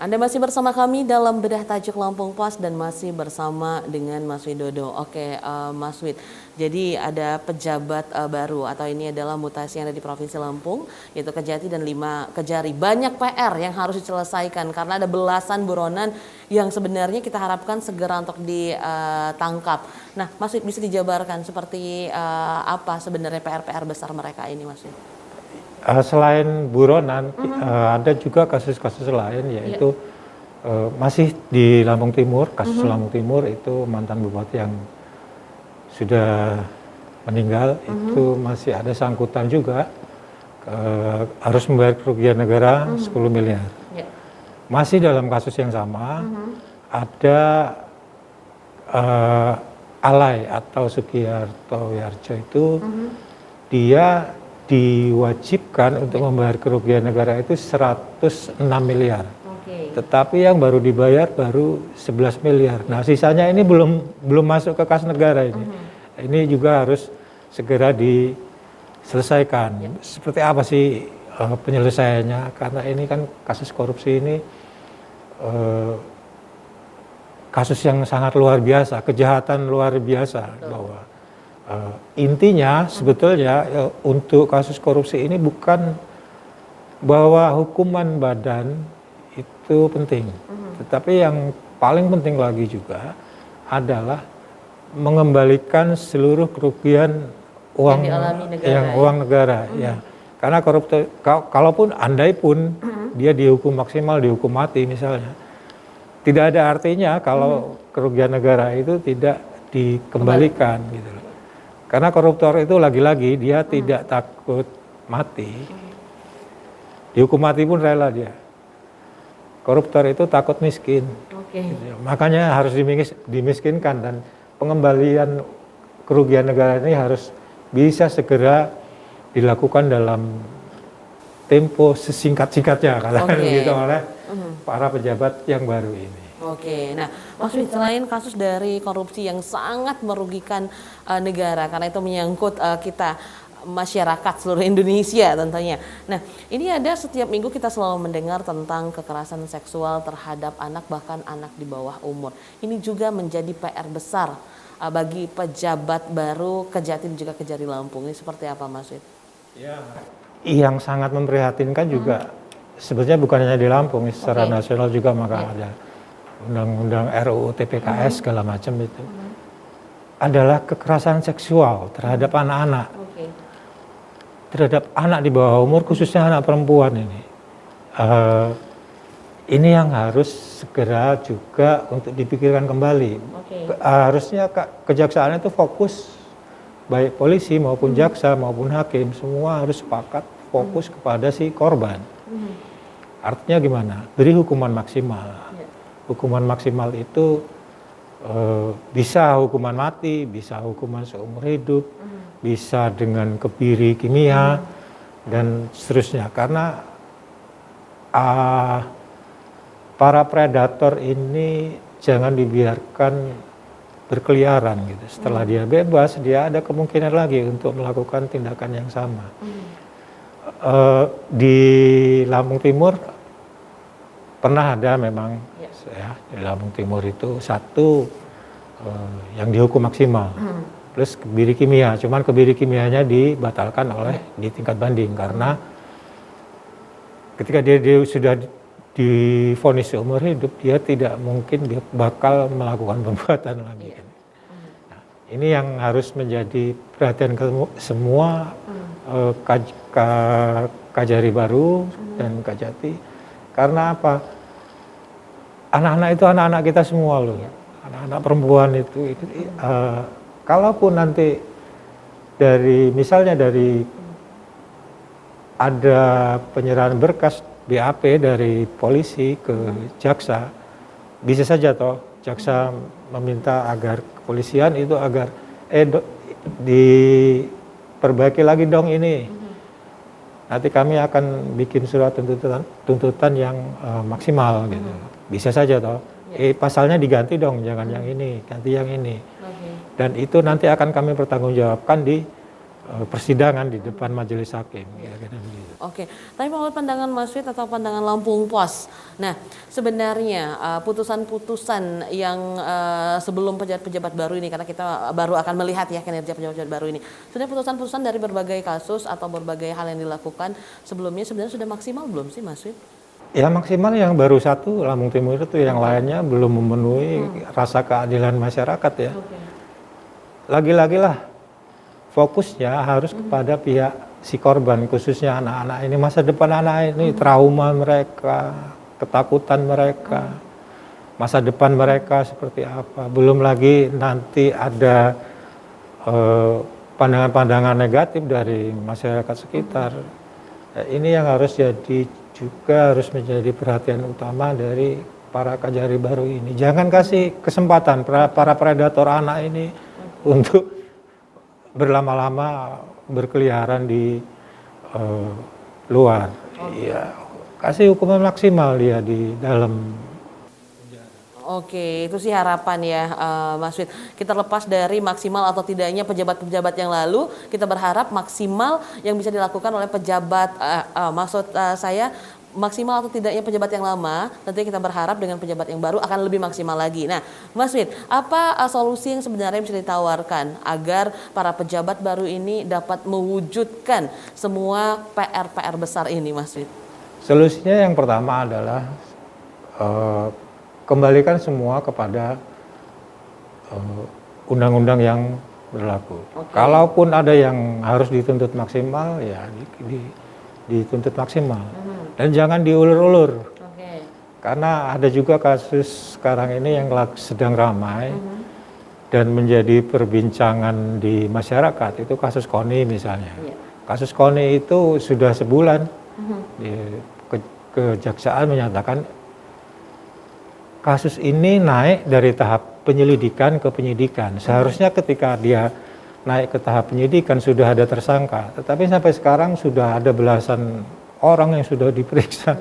Anda masih bersama kami dalam Bedah Tajuk Lampung Pos dan masih bersama dengan Mas Widodo. Oke, Mas Wid. Jadi ada pejabat baru atau ini adalah mutasi yang ada di Provinsi Lampung, yaitu Kejati dan 5 Kejari. Banyak PR yang harus diselesaikan karena ada belasan buronan yang sebenarnya kita harapkan segera untuk ditangkap. Nah, Mas Wid bisa dijabarkan seperti apa sebenarnya PR-PR besar mereka ini, Mas Wid? Selain buronan, ada juga kasus-kasus lain, yaitu masih di Lampung Timur. Kasus Lampung Timur itu mantan bupati yang sudah meninggal, itu masih ada sangkutan juga, harus membayar kerugian negara 10 miliar. Masih dalam kasus yang sama, ada Alay atau Sugiarto Wiharjo itu, dia diwajibkan untuk membayar kerugian negara itu 106 miliar. Tetapi yang baru dibayar baru 11 miliar. Nah, sisanya ini belum masuk ke kas negara ini. Ini juga harus segera diselesaikan. Seperti apa sih penyelesaiannya? Karena ini kan kasus korupsi ini kasus yang sangat luar biasa, kejahatan luar biasa. Bahwa intinya sebetulnya untuk kasus korupsi ini bukan bahwa hukuman badan itu penting, tetapi yang paling penting lagi juga adalah mengembalikan seluruh kerugian uang uang negara, ya. Karena koruptor, kalaupun andai pun dia dihukum maksimal, dihukum mati misalnya, tidak ada artinya kalau kerugian negara itu tidak dikembalikan gitu loh. Karena koruptor itu lagi-lagi dia tidak takut mati. Dihukum mati pun rela dia. Koruptor itu takut miskin. Gitu. Makanya harus dimiskinkan, dan pengembalian kerugian negara ini harus bisa segera dilakukan dalam tempo sesingkat-singkatnya gitu oleh para pejabat yang baru ini. Oke, nah Mas Wid, selain kasus dari korupsi yang sangat merugikan negara karena itu menyangkut kita masyarakat seluruh Indonesia tentunya. Nah, ini ada setiap minggu kita selalu mendengar tentang kekerasan seksual terhadap anak, bahkan anak di bawah umur. Ini juga menjadi PR besar bagi pejabat baru Kejati dan juga Kejari Lampung. Ini seperti apa, Mas Wid? Ya, yang sangat memprihatinkan juga sebenarnya bukan hanya di Lampung, secara nasional juga, maka ada undang-undang RUU TPKS segala macam itu, adalah kekerasan seksual terhadap anak-anak, terhadap anak di bawah umur, khususnya anak perempuan ini. Ini yang harus segera juga untuk dipikirkan kembali. Harusnya kejaksaan itu fokus, baik polisi maupun jaksa maupun hakim, semua harus sepakat fokus kepada si korban. Artinya gimana? Beri hukuman maksimal. Hukuman maksimal itu bisa hukuman mati, bisa hukuman seumur hidup, bisa dengan kebiri kimia, dan seterusnya. Karena para predator ini jangan dibiarkan berkeliaran gitu. Setelah dia bebas, dia ada kemungkinan lagi untuk melakukan tindakan yang sama. Di Lampung Timur pernah ada memang, ya, di Lampung Timur itu satu yang dihukum maksimal, plus kebiri kimia. Cuman kebiri kimianya dibatalkan oleh di tingkat banding karena ketika dia sudah divonis seumur hidup, dia tidak mungkin bakal melakukan perbuatan lagi. Nah, ini yang harus menjadi perhatian semua Kejari baru dan Kejati. Karena apa? Anak-anak itu anak-anak kita semua loh. Anak-anak perempuan itu kalaupun nanti misalnya dari ada penyerahan berkas BAP dari polisi ke jaksa, bisa saja toh jaksa meminta agar kepolisian itu agar diperbaiki lagi dong ini. Nanti kami akan bikin surat tuntutan yang maksimal gitu. Bisa saja toh. Pasalnya diganti dong, jangan yang ini, ganti yang ini. Dan itu nanti akan kami pertanggungjawabkan di persidangan di depan majelis hakim. Oke, tapi menurut pandangan Mas Fit atau pandangan Lampung Pos, nah sebenarnya putusan-putusan yang sebelum pejabat-pejabat baru ini, karena kita baru akan melihat ya kinerja pejabat-pejabat baru ini, sebenarnya putusan-putusan dari berbagai kasus atau berbagai hal yang dilakukan sebelumnya sebenarnya sudah maksimal belum sih Mas Fit? Ya maksimal yang baru satu Lampung Timur itu, yang lainnya belum memenuhi rasa keadilan masyarakat ya. Lagi-lagi lah fokusnya harus kepada pihak si korban, khususnya anak-anak ini. Masa depan anak ini, trauma mereka, ketakutan mereka, masa depan mereka seperti apa. Belum lagi nanti ada pandangan-pandangan negatif dari masyarakat sekitar. Ya, ini yang harus harus menjadi perhatian utama dari para Kajari baru ini. Jangan kasih kesempatan para predator anak ini untuk berlama-lama berkeliaran di luar. Iya, kasih hukuman maksimal dia di dalam. Oke, itu sih harapan ya Mas Fit. Kita lepas dari maksimal atau tidaknya pejabat-pejabat yang lalu, kita berharap maksimal yang bisa dilakukan oleh pejabat, saya maksimal atau tidaknya pejabat yang lama, tentunya kita berharap dengan pejabat yang baru akan lebih maksimal lagi. Nah, Mas Fit, apa solusi yang sebenarnya bisa ditawarkan agar para pejabat baru ini dapat mewujudkan semua PR-PR besar ini, Mas Fit? Solusinya yang pertama adalah kembalikan semua kepada undang-undang yang berlaku. Okay. Kalaupun ada yang harus dituntut maksimal, ya dituntut maksimal. Dan jangan diulur-ulur. Okay. Karena ada juga kasus sekarang ini yang sedang ramai dan menjadi perbincangan di masyarakat. Itu kasus KONI misalnya. Yeah. Kasus KONI itu sudah sebulan. Kejaksaan menyatakan kasus ini naik dari tahap penyelidikan ke penyidikan. Seharusnya ketika dia naik ke tahap penyidikan sudah ada tersangka, tetapi sampai sekarang sudah ada belasan orang yang sudah diperiksa.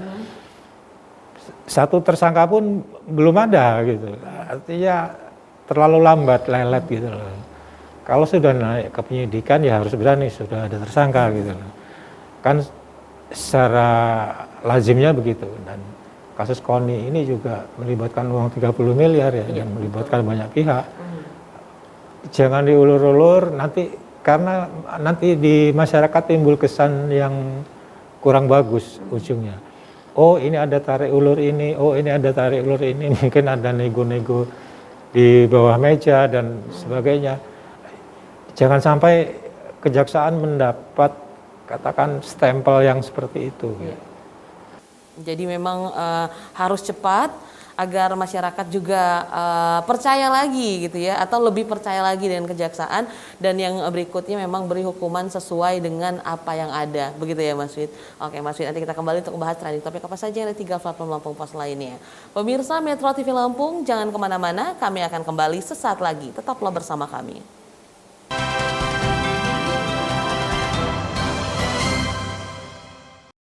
Satu tersangka pun belum ada gitu. Artinya terlalu lambat, lelet gitu loh. Kalau sudah naik ke penyidikan ya harus berani, sudah ada tersangka gitu loh. Kan secara lazimnya begitu. Dan kasus KONI ini juga melibatkan uang 30 miliar ya, dan melibatkan banyak pihak. Jangan diulur-ulur karena nanti di masyarakat timbul kesan yang kurang bagus ujungnya. Oh ini ada tarik ulur ini, oh ini ada tarik ulur ini, mungkin ada nego-nego di bawah meja dan sebagainya. Jangan sampai kejaksaan mendapat katakan stempel yang seperti itu. Ya. Jadi memang harus cepat agar masyarakat juga percaya lagi gitu ya, atau lebih percaya lagi dengan kejaksaan, dan yang berikutnya memang beri hukuman sesuai dengan apa yang ada, begitu ya Mas Fit. Oke Mas Fit, nanti kita kembali untuk membahas trending topik apa saja yang ada 3 platform Lampung Pos lainnya. Pemirsa Metro TV Lampung, jangan kemana-mana, kami akan kembali sesaat lagi, tetaplah bersama kami.